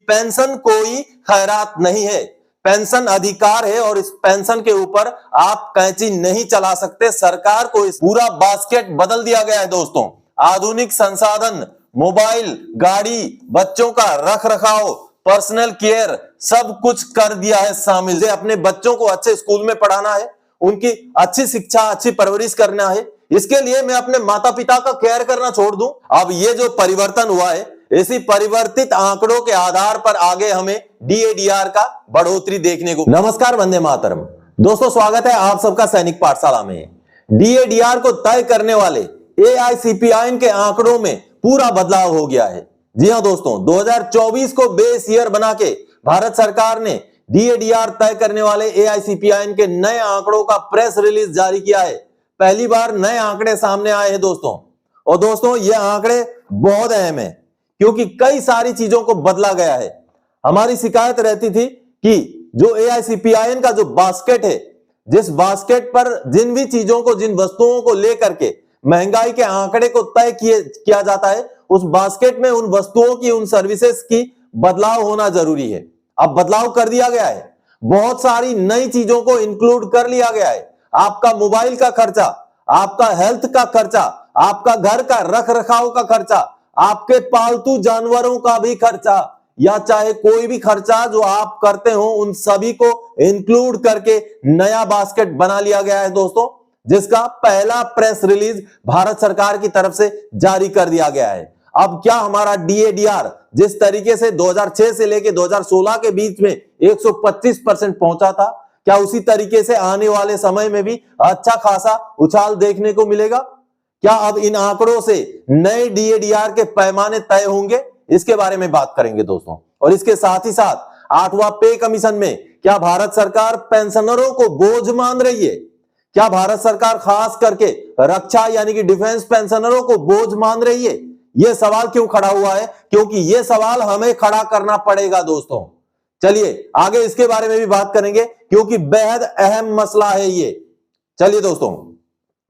Pension कोई खैरात नहीं है, पेंशन अधिकार है और इस पेंशन के ऊपर आप कैंची नहीं चला सकते। सरकार को इस पूरा बास्केट बदल दिया गया है दोस्तों। आधुनिक संसाधन, मोबाइल, गाड़ी, बच्चों का रख रखाव, पर्सनल केयर, सब कुछ कर दिया है शामिल। जैसे अपने बच्चों को अच्छे स्कूल में पढ़ाना है, उनकी अच्छी शिक्षा, अच्छी परवरिश करना है, इसके लिए मैं अपने माता पिता का केयर करना छोड़ दूं। अब ये जो परिवर्तन हुआ है, इसी परिवर्तित आंकड़ों के आधार पर आगे हमें डीएडीआर का बढ़ोतरी देखने को। नमस्कार, वंदे मातरम दोस्तों, स्वागत है आप सबका सैनिक पाठशाला में। डीएडीआर को तय करने वाले एआईसीपीआईएन के आंकड़ों में पूरा बदलाव हो गया है। जी हां दोस्तों, 2024 को बेस ईयर बना के भारत सरकार ने डीएडीआर तय करने वाले एआईसीपीआईएन के नए आंकड़ों का प्रेस रिलीज जारी किया है। पहली बार नए आंकड़े सामने आए हैं दोस्तों। और दोस्तों, ये आंकड़े बहुत अहम है क्योंकि कई सारी चीजों को बदला गया है। हमारी शिकायत रहती थी कि जो एआईसीपीआईएन का जो बास्केट है, जिस बास्केट पर जिन भी चीजों को, जिन वस्तुओं को लेकर के महंगाई के आंकड़े को तय किया जाता है, उस बास्केट में उन वस्तुओं की, उन सर्विसेज की बदलाव होना जरूरी है। अब बदलाव कर दिया गया है, बहुत सारी नई चीजों को इंक्लूड कर लिया गया है। आपका मोबाइल का खर्चा, आपका हेल्थ का खर्चा, आपका घर का रख रखाव का खर्चा, आपके पालतू जानवरों का भी खर्चा, या चाहे कोई भी खर्चा जो आप करते हो, उन सभी को इंक्लूड करके नया बास्केट बना लिया गया है दोस्तों, जिसका पहला प्रेस रिलीज भारत सरकार की तरफ से जारी कर दिया गया है। अब क्या हमारा डीएडीआर जिस तरीके से 2006 से लेके 2016 के बीच में 125% पहुंचा था, क्या उसी तरीके से आने वाले समय में भी अच्छा खासा उछाल देखने को मिलेगा? क्या अब इन आंकड़ों से नए डीएडीआर के पैमाने तय होंगे? इसके बारे में बात करेंगे दोस्तों। और इसके साथ ही साथ 8वां पे कमीशन में क्या भारत सरकार पेंशनरों को बोझ मान रही है? क्या भारत सरकार खास करके रक्षा यानी कि डिफेंस पेंशनरों को बोझ मान रही है? यह सवाल क्यों खड़ा हुआ है? क्योंकि यह सवाल हमें खड़ा करना पड़ेगा दोस्तों। चलिए आगे इसके बारे में भी बात करेंगे क्योंकि बेहद अहम मसला है ये। चलिए दोस्तों,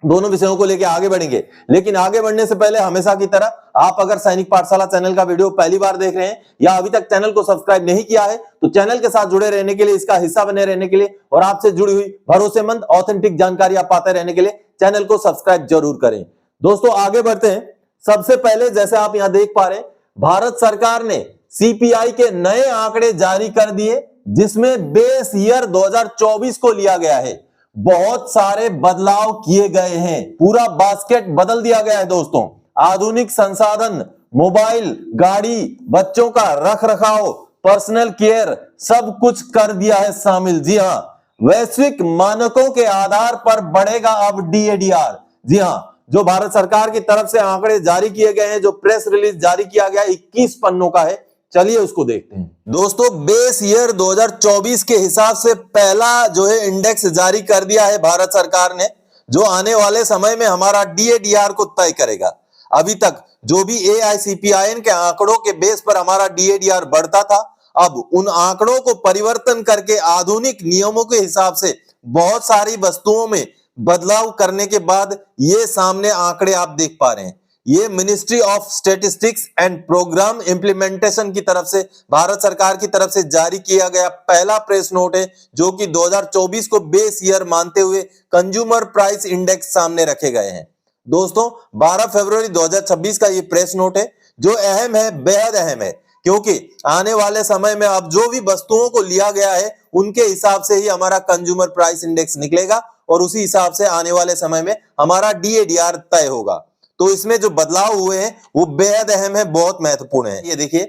दोनों विषयों को लेकर आगे बढ़ेंगे, लेकिन आगे बढ़ने से पहले हमेशा की तरह आप अगर सैनिक पाठशाला चैनल का वीडियो पहली बार देख रहे हैं या अभी तक चैनल को सब्सक्राइब नहीं किया है, तो चैनल के साथ जुड़े रहने के लिए, इसका हिस्सा बने रहने के लिए और आपसे जुड़ी हुई भरोसेमंद ऑथेंटिक जानकारी आप पाते रहने के लिए चैनल को सब्सक्राइब जरूर करें। दोस्तों आगे बढ़ते हैं। सबसे पहले जैसे आप यहां देख पा रहे हैं, भारत सरकार ने सीपीआई के नए आंकड़े जारी कर दिए, जिसमें बेस ईयर 2024 को लिया गया है। बहुत सारे बदलाव किए गए हैं, पूरा बास्केट बदल दिया गया है दोस्तों। आधुनिक संसाधन, मोबाइल, गाड़ी, बच्चों का रख रखाव, पर्सनल केयर, सब कुछ कर दिया है शामिल। जी हां, वैश्विक मानकों के आधार पर बढ़ेगा अब डीएडीआर। जी हां, जो भारत सरकार की तरफ से आंकड़े जारी किए गए हैं, जो प्रेस रिलीज जारी किया गया 21 पन्नों का है, चलिए उसको देखते हैं। दोस्तों बेस ईयर 2024 के हिसाब से पहला जो है इंडेक्स जारी कर दिया है भारत सरकार ने, जो आने वाले समय में हमारा डीएडीआर को तय करेगा। अभी तक जो भी एआईसीपीआईएन के आंकड़ों के बेस पर हमारा डीएडीआर बढ़ता था, अब उन आंकड़ों को परिवर्तन करके आधुनिक नियमों के हिसाब से बहुत सारी वस्तुओं में बदलाव करने के बाद ये सामने आंकड़े आप देख पा रहे हैं। ये ministry of statistics and programme implementation की तरफ से, भारत सरकार की तरफ से जारी किया गया पहला प्रेस नोट है, जो कि 2024 को बेस ईयर मानते हुए कंज्यूमर प्राइस इंडेक्स सामने रखे गए हैं। दोस्तों 12 फरवरी 2026 का ये प्रेस नोट है, जो अहम है, बेहद अहम है, क्योंकि आने वाले समय में अब जो भी वस्तुओं को लिया गया है, उनके हिसाब से ही हमारा कंज्यूमर प्राइस इंडेक्स निकलेगा और उसी हिसाब से आने वाले समय में हमारा डीएडीआर तय होगा। तो इसमें जो बदलाव हुए हैं वो बेहद अहम है, बहुत महत्वपूर्ण है। ये देखिए,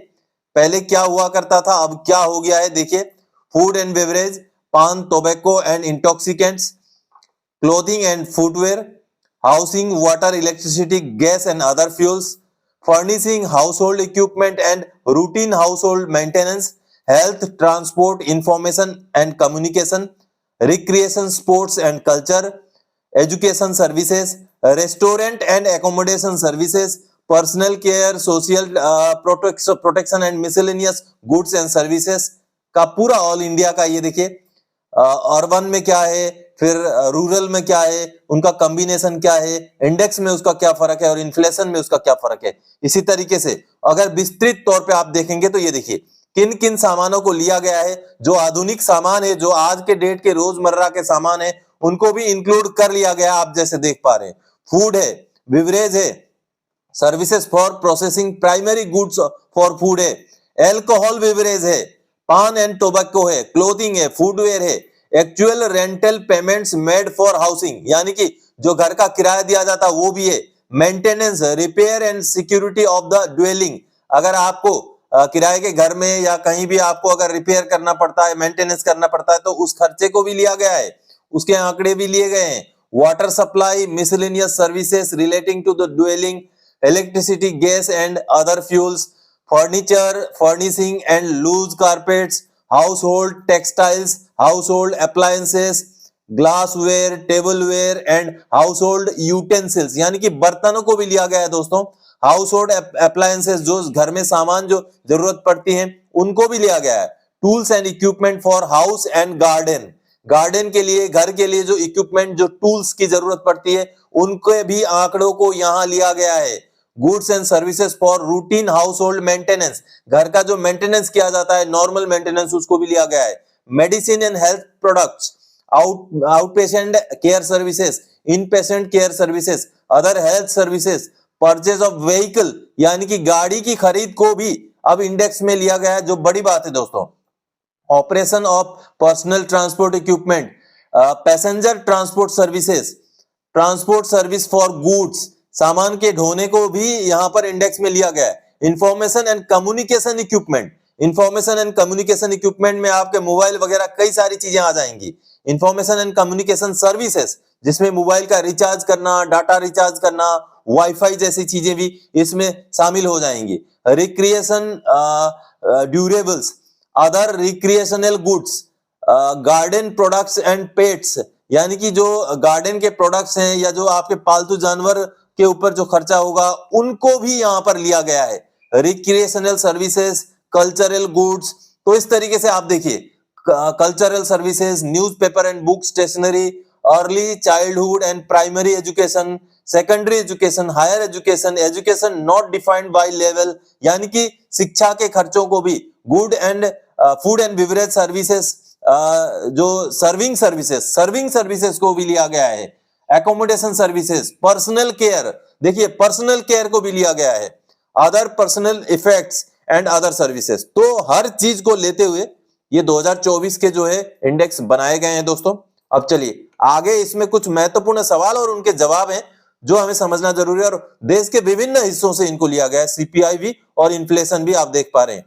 पहले क्या हुआ करता था, अब क्या हो गया है। देखिए, फूड एंड बेवरेज, पान, tobacco and intoxicants, clothing and footwear, housing, water, electricity, gas and other fuels, furnishing, household equipment and routine household maintenance, health, transport, information and communication, recreation, sports and culture, education services, restaurant and accommodation services, personal care, social protection and miscellaneous goods and services का पूरा all India का ये देखिए, urban में क्या है, फिर rural में क्या है, उनका कॉम्बिनेशन क्या है, इंडेक्स में उसका क्या फर्क है और इन्फ्लेशन में उसका क्या फर्क है। इसी तरीके से अगर विस्तृत तौर पे आप देखेंगे तो ये देखिए किन किन सामानों को लिया गया है, जो आधुनिक सामान है, जो आज के डेट के रोजमर्रा के सामान है, उनको भी इंक्लूड कर लिया गया। आप जैसे देख पा रहे हैं, फूड है, बिवरेज है, services for processing primary goods for food है, एल्कोहल बिवरेज है, पान एंड टोबैको है, क्लोथिंग है, फूडवेयर है, actual rental payments made for housing, यानी कि जो घर का किराया दिया जाता है वो भी है, maintenance, repair and security of the dwelling, अगर आपको किराए के घर में या कहीं भी आपको अगर रिपेयर करना पड़ता है, मेंटेनेंस करना पड़ता है, तो उस खर्चे को भी लिया गया है, उसके आंकड़े भी लिए गए हैं। Water supply, miscellaneous services relating to the dwelling, electricity, gas and other fuels, furniture, furnishing and loose carpets, household textiles, household appliances, glassware, tableware and household utensils, यानी कि बर्तनों को भी लिया गया है दोस्तों। हाउस होल्ड अप्लायंसेस, जो घर में सामान जो जरूरत पड़ती है उनको भी लिया गया है। Tools and equipment for house and garden, garden के लिए, घर के लिए जो इक्विपमेंट, जो टूल्स की जरूरत पड़ती है, उनके भी आंकड़ों को यहां लिया गया है। Goods and services for routine house hold maintenance, घर का जो मेंटेनेंस किया जाता है, नॉर्मल मेंटेनेंस, उसको भी लिया गया है। Medicine and health products, out patient care services, in patient care services, other health services, purchase of vehicle, यानी कि गाड़ी की खरीद को भी अब इंडेक्स में लिया गया है, जो बड़ी बात है दोस्तों। Operation of personal transport equipment, passenger transport services, transport service for goods, सामान के ढोने को भी यहां पर इंडेक्स में लिया गया है। Information and communication equipment, information and communication equipment में आपके मोबाइल वगैरह कई सारी चीजें आ जाएंगी। इंफॉर्मेशन एंड कम्युनिकेशन सर्विसेज, जिसमें मोबाइल का रिचार्ज करना, डाटा रिचार्ज करना, वाईफाई जैसी चीजें भी इसमें शामिल हो जाएंगी। Recreation durables, other recreational goods, garden products and pets, यानी कि जो गार्डन के प्रोडक्ट्स हैं या जो आपके पालतू जानवर के ऊपर जो खर्चा होगा, उनको भी यहां पर लिया गया है। रिक्रिएशनल सर्विसेज, कल्चरल गुड्स, तो इस तरीके से आप देखिए, cultural services, newspaper and book stationery, early childhood and primary education, secondary education, higher education, education not defined by level, यानी कि शिक्षा के खर्चों को भी, good and food and beverage services, जो सर्विंग सर्विसेज को भी लिया गया है। एकोमोडेशन सर्विसेज, पर्सनल केयर, देखिए पर्सनल केयर को भी लिया गया है। Other personal effects and other services, तो हर चीज को लेते हुए ये 2024 के जो है इंडेक्स बनाए गए हैं दोस्तों। अब चलिए आगे, इसमें कुछ महत्वपूर्ण सवाल और उनके जवाब हैं जो हमें समझना जरूरी है, और देश के विभिन्न हिस्सों से इनको लिया गया है। सीपीआई भी और इन्फ्लेशन भी आप देख पा रहे हैं।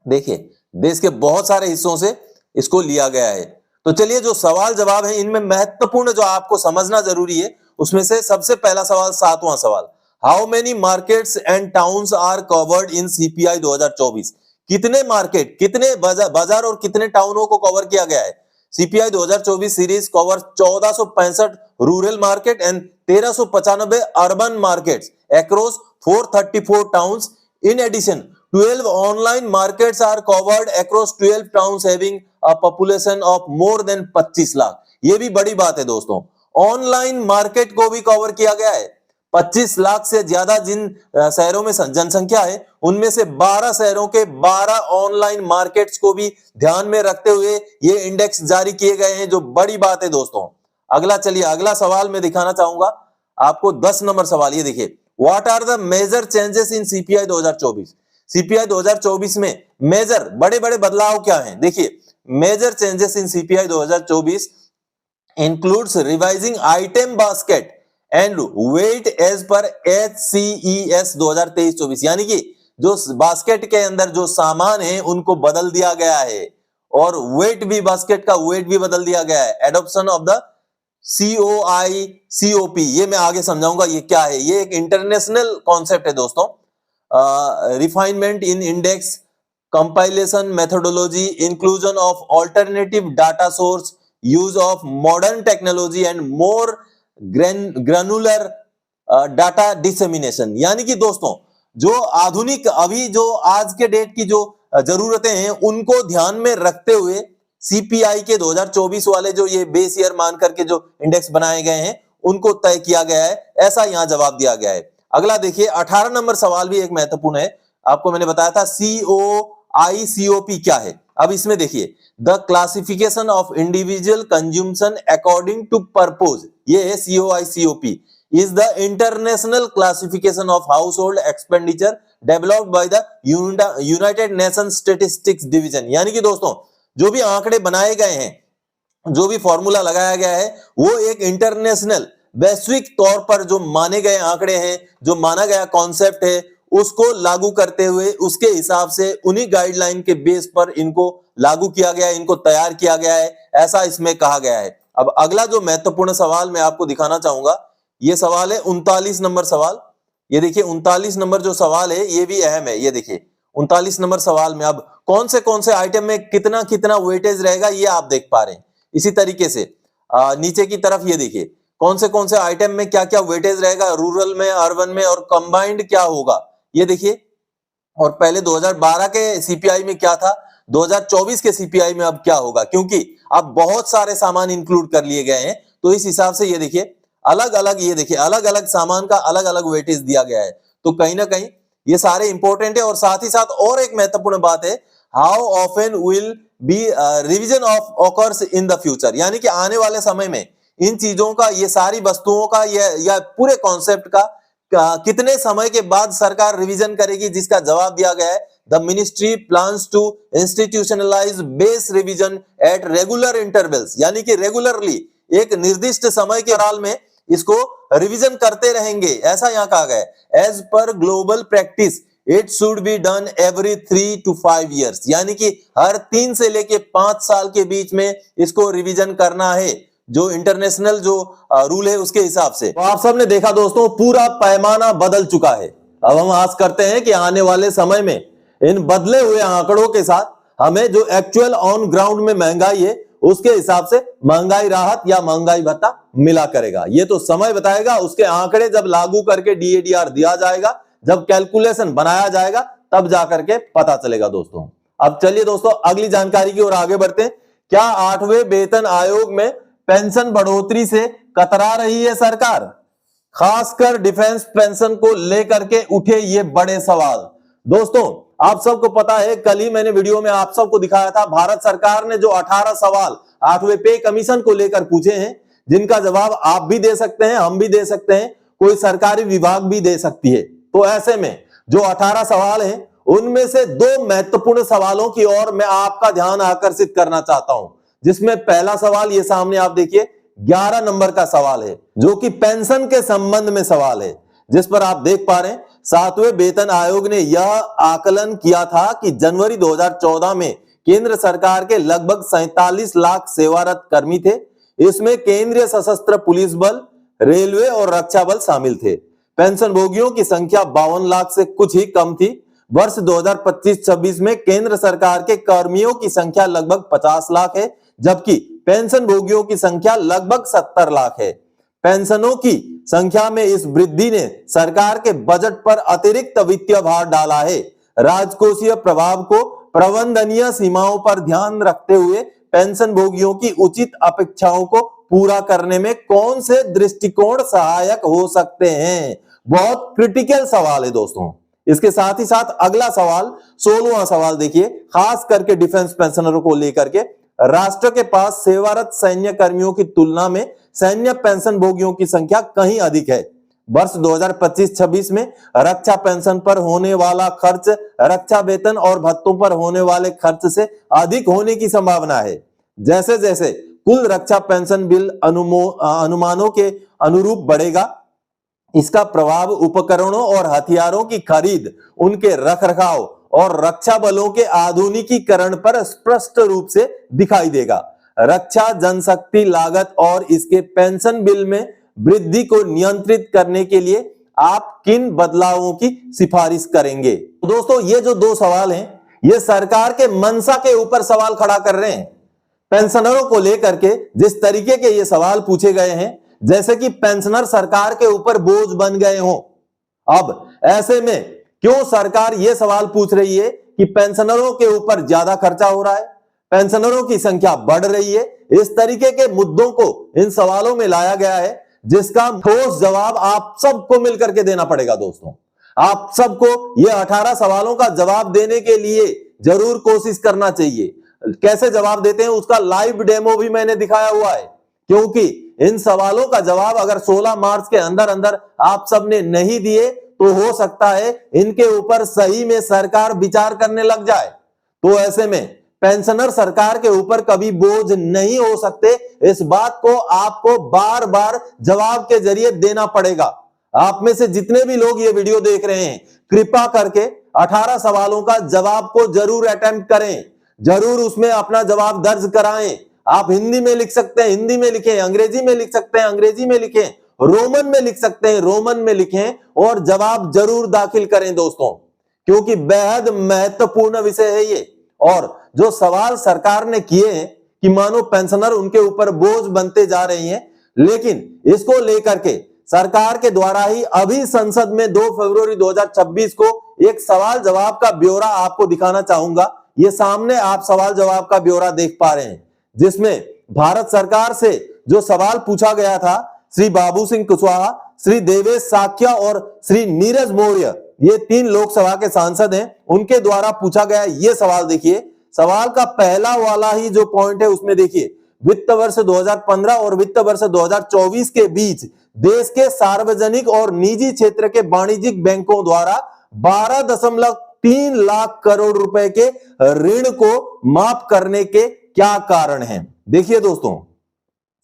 देखिए देश के बहुत सारे हिस्सों से इसको लिया गया है। तो चलिए जो सवाल जवाब है, इनमें महत्वपूर्ण जो आपको समझना जरूरी है, उसमें से सबसे पहला सवाल, 7वां सवाल, how many markets and towns are covered in CPI 2024, कितने मार्केट, कितने बाजार और कितने टाउनों को कवर किया गया है। CPI 2024 series cover 1465 rural market and 1395 urban markets across 434 towns. In addition 12 online markets are covered across 12 towns having a population of more than 25 lakh. ये भी बड़ी बात है दोस्तों, ऑनलाइन मार्केट को भी कवर किया गया है। 25 लाख से ज्यादा जिन शहरों में जनसंख्या है, उनमें से 12 शहरों के 12 ऑनलाइन मार्केट्स को भी ध्यान में रखते हुए ये इंडेक्स जारी किए गए हैं, जो बड़ी बात है दोस्तों। अगला चलिए, अगला सवाल मैं दिखाना चाहूंगा आपको, 10 नंबर सवाल, ये देखिए, what are the major changes in CPI 2024। CPI 2024 में मेजर बड़े बड़े बदलाव क्या हैं। देखिए major changes in CPI 2024 includes revising item basket and weight as per HCES 2023-24, यानी कि जो बास्केट के अंदर जो सामान है उनको बदल दिया गया है, और वेट भी, बास्केट का वेट भी बदल दिया गया है। Adoption of the COI COP, ये मैं आगे समझाऊंगा ये क्या है, ये एक इंटरनेशनल कॉन्सेप्ट है दोस्तों। Refinement in index, compilation methodology, inclusion of alternative data source, use of modern technology and more granular data dissemination, यानी कि दोस्तों जो आधुनिक, अभी जो आज के डेट की जो जरूरतें हैं उनको ध्यान में रखते हुए सीपीआई के 2024 वाले जो ये बेस ईयर मान करके जो इंडेक्स बनाए गए हैं उनको तय किया गया है, ऐसा यहां जवाब दिया गया है। अगला देखिए 18 नंबर सवाल भी एक महत्वपूर्ण है, आपको मैंने बताया था आईसीओपी क्या है। अब इसमें देखिए, the classification of individual consumption according to purpose, ये है COICOP, is the international classification of household expenditure developed by the United Nations Statistics Division। यानी कि दोस्तों जो भी आंकड़े बनाए गए हैं, जो भी फॉर्मूला लगाया गया है, वो एक इंटरनेशनल वैश्विक तौर पर जो माने गए आंकड़े हैं, जो माना गया कॉन्सेप्ट है, उसको लागू करते हुए उसके हिसाब से उन्हीं गाइडलाइन के बेस पर इनको लागू किया गया है, इनको तैयार किया गया है, ऐसा इसमें कहा गया है। अब अगला जो महत्वपूर्ण सवाल मैं आपको दिखाना चाहूंगा, ये सवाल है 39 नंबर सवाल। ये देखिए 39 नंबर जो सवाल है ये भी अहम है। ये देखिए 39 नंबर सवाल में अब कौन से आइटम में कितना कितना वेटेज रहेगा ये आप देख पा रहे हैं। इसी तरीके से नीचे की तरफ ये देखिए कौन से आइटम में क्या क्या वेटेज रहेगा, रूरल में, अर्बन में, और कंबाइंड क्या होगा ये देखिए। और पहले 2012 के सीपीआई में क्या था, 2024 के सीपीआई में अब क्या होगा, क्योंकि अब बहुत सारे सामान इंक्लूड कर लिए गए हैं, तो इस हिसाब से ये देखिए अलग अलग, ये देखिए अलग अलग सामान का अलग अलग वेटेज दिया गया है। तो कहीं ना कहीं ये सारे इंपॉर्टेंट है। और साथ ही साथ और एक महत्वपूर्ण बात है, how often will be revision of occurs in the future, यानी कि आने वाले समय में इन चीजों का, ये सारी वस्तुओं का या पूरे कॉन्सेप्ट का कितने समय के बाद सरकार रिवीजन करेगी, जिसका जवाब दिया गया है, the ministry plans to institutionalise base revision at regular intervals, यानी कि रेगुलरली एक निर्दिष्ट समय के अंतराल में इसको रिवीजन करते रहेंगे, ऐसा यहां कहा गया है। As per global practice it should be done every 3 to 5 years, यानी कि हर 3 से लेके 5 साल के बीच में इसको रिवीजन करना है, जो इंटरनेशनल जो रूल है उसके हिसाब से। तो आप सबने देखा दोस्तों, पूरा पैमाना बदल चुका है। अब हम आस करते हैं कि आने वाले समय में इन बदले हुए आंकड़ों के साथ हमें जो एक्चुअल ऑन ग्राउंड में महंगाई है उसके हिसाब से महंगाई राहत या महंगाई भत्ता मिला करेगा। ये तो समय बताएगा, उसके आंकड़े जब लागू करके DADR दिया जाएगा, जब कैलकुलेशन बनाया जाएगा, तब जाकर के पता चलेगा दोस्तों। अब चलिए दोस्तों अगली जानकारी की ओर आगे बढ़ते हैं। क्या 8वें वेतन आयोग में पेंशन बढ़ोतरी से कतरा रही है सरकार? खासकर डिफेंस पेंशन को लेकर के उठे ये बड़े सवाल। दोस्तों आप सबको पता है, कल ही मैंने वीडियो में आप सबको दिखाया था, भारत सरकार ने जो 18 सवाल 8वें पे कमीशन को लेकर पूछे हैं, जिनका जवाब आप भी दे सकते हैं, हम भी दे सकते हैं, कोई सरकारी विभाग भी दे सकती है। तो ऐसे में जो 18 सवाल हैं, उनमें से 2 महत्वपूर्ण सवालों की ओर मैं आपका ध्यान आकर्षित करना चाहता हूं, जिसमें पहला सवाल ये सामने आप देखिए 11 नंबर का सवाल है, जो कि पेंशन के संबंध में सवाल है, जिस पर आप देख पा रहे हैं 7वें वेतन आयोग ने यह आकलन किया था कि जनवरी 2014 में केंद्र सरकार के लगभग 47 लाख सेवारत कर्मी थे। इसमें केंद्रीय सशस्त्र पुलिस बल, रेलवे और रक्षा बल शामिल थे। पेंशन भोगियों की संख्या 52 लाख से कुछ ही कम थी। वर्ष 2025-26 में केंद्र सरकार के कर्मियों की संख्या लगभग 50 लाख है, जबकि पेंशन भोगियों की संख्या लगभग 70 लाख है। पेंशनों की संख्या में इस वृद्धि ने सरकार के बजट पर अतिरिक्त वित्तीय भार डाला है। राजकोषीय प्रभाव को प्रबंधनीय सीमाओं पर ध्यान रखते हुए पेंशन भोगियों की उचित अपेक्षाओं को पूरा करने में कौन से दृष्टिकोण सहायक हो सकते हैं? बहुत क्रिटिकल सवाल है दोस्तों। इसके साथ ही साथ अगला सवाल 16वां सवाल देखिए, खास करके डिफेंस पेंशनरों को लेकर के। राष्ट्र के पास सेवारत सैन्य कर्मियों की तुलना में सैन्य पेंशन भोगियों की संख्या कहीं अधिक है। वर्ष 2025-26 में रक्षा पेंशन पर होने वाला खर्च रक्षा वेतन और भत्तों पर होने वाले खर्च से अधिक होने की संभावना है। जैसे जैसे कुल रक्षा पेंशन बिल अनुमानों के अनुरूप बढ़ेगा, इसका प्रभाव उपकरणों और हथियारों की खरीद, उनके रखरखाव और रक्षा बलों के आधुनिकीकरण पर स्पष्ट रूप से दिखाई देगा। रक्षा जनशक्ति लागत और इसके पेंशन बिल में वृद्धि को नियंत्रित करने के लिए आप किन बदलावों की सिफारिश करेंगे? दोस्तों ये जो 2 सवाल हैं, ये सरकार के मंशा के ऊपर सवाल खड़ा कर रहे हैं। पेंशनरों को लेकर के जिस तरीके के ये सवाल पूछे गए हैं, जैसे कि पेंशनर सरकार के ऊपर बोझ बन गए हों। अब ऐसे में क्यों सरकार ये सवाल पूछ रही है कि पेंशनरों के ऊपर ज्यादा खर्चा हो रहा है, पेंशनरों की संख्या बढ़ रही है? इस तरीके के मुद्दों को इन सवालों में लाया गया है, जिसका ठोस जवाब आप सबको मिलकर के देना पड़ेगा दोस्तों। आप सबको ये 18 सवालों का जवाब देने के लिए जरूर कोशिश करना चाहिए। कैसे जवाब देते हैं उसका लाइव डेमो भी मैंने दिखाया हुआ है, क्योंकि इन सवालों का जवाब अगर 16 मार्च के अंदर अंदर आप सबने नहीं दिए तो हो सकता है इनके ऊपर सही में सरकार विचार करने लग जाए। तो ऐसे में पेंशनर सरकार के ऊपर कभी बोझ नहीं हो सकते, इस बात को आपको बार बार जवाब के जरिए देना पड़ेगा। आप में से जितने भी लोग ये वीडियो देख रहे हैं, कृपा करके 18 सवालों का जवाब को जरूर अटेम्प्ट करें, जरूर उसमें अपना जवाब दर्ज कराएं। आप हिंदी में लिख सकते हैं, हिंदी में लिखें, अंग्रेजी में लिख सकते हैं, अंग्रेजी में लिखें, रोमन में लिख सकते हैं, रोमन में लिखें और जवाब जरूर दाखिल करें दोस्तों, क्योंकि बेहद महत्वपूर्ण विषय है ये। और जो सवाल सरकार ने किए हैं कि मानो पेंशनर उनके ऊपर बोझ बनते जा रही हैं, लेकिन इसको लेकर के सरकार के द्वारा ही अभी संसद में 2 फरवरी 2026 को एक सवाल जवाब का ब्यौरा आपको दिखाना चाहूंगा। ये सामने आप सवाल जवाब का ब्यौरा देख पा रहे हैं, जिसमें भारत सरकार से जो सवाल पूछा गया था, श्री बाबू सिंह कुशवाहा, श्री देवेश साख्या और श्री नीरज मौर्य, ये 3 लोकसभा के सांसद हैं, उनके द्वारा पूछा गया ये सवाल। देखिए सवाल का पहला वाला ही जो पॉइंट है उसमें देखिए, वित्त वर्ष 2015 और वित्त वर्ष 2024 के बीच देश के सार्वजनिक और निजी क्षेत्र के वाणिज्यिक बैंकों द्वारा 12.3 लाख करोड़ रुपए के ऋण को माफ करने के क्या कारण हैं। देखिए दोस्तों,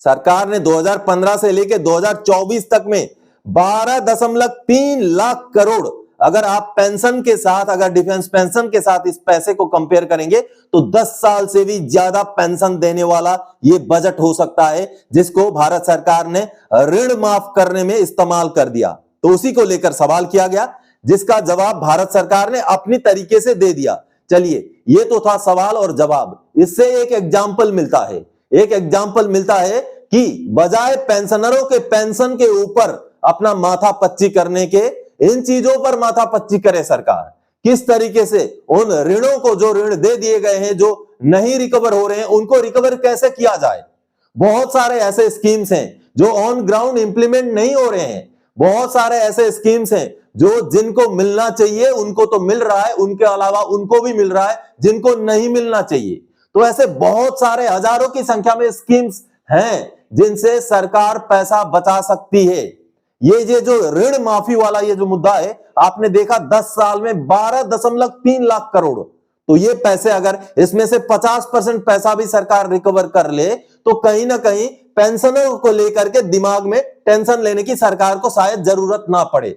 सरकार ने 2015 से लेकर 2024 तक में 12.3 लाख करोड़, अगर आप पेंशन के साथ, अगर डिफेंस पेंशन के साथ इस पैसे को कंपेयर करेंगे तो 10 साल से भी ज्यादा पेंशन देने वाला ये बजट हो सकता है, जिसको भारत सरकार ने ऋण माफ करने में इस्तेमाल कर दिया। तो उसी को लेकर सवाल किया गया, जिसका जवाब भारत सरकार ने अपनी तरीके से दे दिया। चलिए, ये तो था सवाल और जवाब। इससे एक एग्जाम्पल मिलता है, एक एग्जाम्पल मिलता है कि बजाय पेंशनरों के पेंशन के ऊपर अपना माथा पच्ची करने के, इन चीजों पर माथा पच्ची करे सरकार। किस तरीके से उन ऋणों को, जो ऋण दे दिए गए हैं, जो नहीं रिकवर हो रहे हैं, उनको रिकवर कैसे किया जाए। बहुत सारे ऐसे स्कीम्स हैं जो ऑन ग्राउंड इंप्लीमेंट नहीं हो रहे हैं, बहुत सारे ऐसे स्कीम्स हैं जो जिनको मिलना चाहिए उनको तो मिल रहा है, उनके अलावा उनको भी मिल रहा है जिनको नहीं मिलना चाहिए। तो ऐसे बहुत सारे हजारों की संख्या में स्कीम्स हैं जिनसे सरकार पैसा बचा सकती है। ये जो ऋण माफी वाला ये जो मुद्दा है, आपने देखा 10 साल में 12.3 लाख करोड़। तो ये पैसे अगर इसमें से 50% पैसा भी सरकार रिकवर कर ले तो कहीं ना कहीं पेंशनरों को लेकर के दिमाग में टेंशन लेने की सरकार को शायद जरूरत ना पड़े।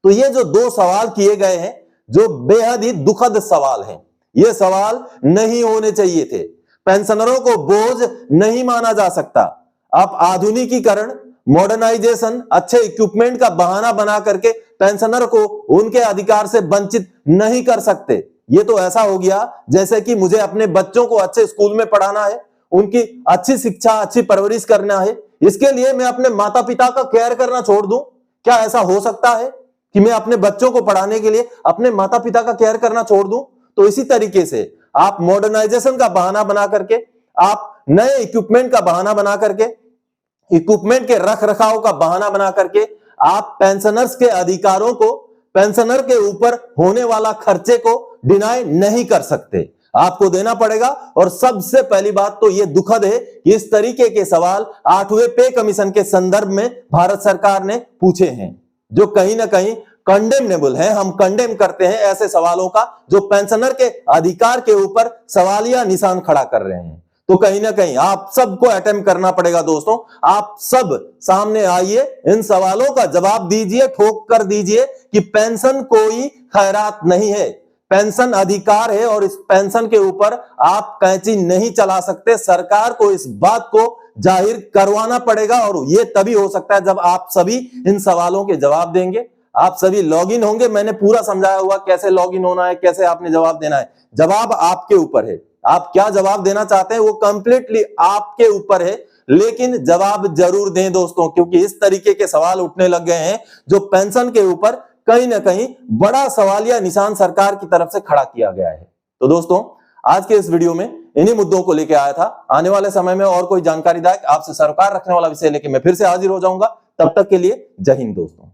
तो ये जो 2 सवाल किए गए हैं, जो बेहद ही दुखद सवाल हैं, ये सवाल नहीं होने चाहिए थे। पेंशनरों को बोझ नहीं माना जा सकता। आप आधुनिकीकरण, मॉडर्नाइजेशन, अच्छे इक्विपमेंट का बहाना बना करके पेंशनर को उनके अधिकार से वंचित नहीं कर सकते। ये तो ऐसा हो गया जैसे कि मुझे अपने बच्चों को अच्छे स्कूल में पढ़ाना है, उनकी अच्छी शिक्षा, अच्छी परवरिश करना है, इसके लिए मैं अपने माता पिता का केयर करना छोड़ दूं। क्या ऐसा हो सकता है कि मैं अपने बच्चों को पढ़ाने के लिए अपने माता पिता का केयर करना छोड़ दूं? तो इसी तरीके से आप मॉडर्नाइजेशन का बहाना बना करके, आप नए इक्विपमेंट का बहाना बना करके, इक्विपमेंट के रख रखाव का बहाना बना करके आप पेंशनर्स के अधिकारों को, पेंशनर के ऊपर होने वाला खर्चे को डिनाई नहीं कर सकते, आपको देना पड़ेगा। और सबसे पहली बात तो यह दुखद है कि इस तरीके के सवाल 8वें पे कमीशन के संदर्भ में भारत सरकार ने पूछे हैं, जो कहीं ना कहीं कंडेमनेबल है। हम कंडेम करते हैं ऐसे सवालों का जो पेंशनर के अधिकार के ऊपर सवालिया निशान खड़ा कर रहे हैं। तो कहीं ना कहीं आप सबको अटेम्प्ट करना पड़ेगा दोस्तों। आप सब सामने आइए, इन सवालों का जवाब दीजिए, ठोक कर दीजिए कि पेंशन कोई खैरात नहीं है, पेंशन अधिकार है और इस पेंशन के ऊपर आप कैंची नहीं चला सकते। सरकार को इस बात को जाहिर करवाना पड़ेगा और ये तभी हो सकता है जब आप सभी इन सवालों के जवाब देंगे, आप सभी लॉगिन होंगे। मैंने पूरा समझाया हुआ कैसे लॉगिन होना है, कैसे आपने जवाब देना है। जवाब आपके ऊपर है, आप क्या जवाब देना चाहते हैं वो कंप्लीटली आपके ऊपर है, लेकिन जवाब जरूर दें दोस्तों, क्योंकि इस तरीके के सवाल उठने लग गए हैं जो पेंशन के ऊपर कहीं ना कहीं बड़ा सवालिया निशान सरकार की तरफ से खड़ा किया गया है। तो दोस्तों, आज के इस वीडियो में इन्हीं मुद्दों को लेकर आया था। आने वाले समय में और कोई जानकारीदायक, आपसे सरोकार रखने वाला विषय लेके मैं फिर से हाजिर हो जाऊंगा। तब तक के लिए जय हिंद दोस्तों।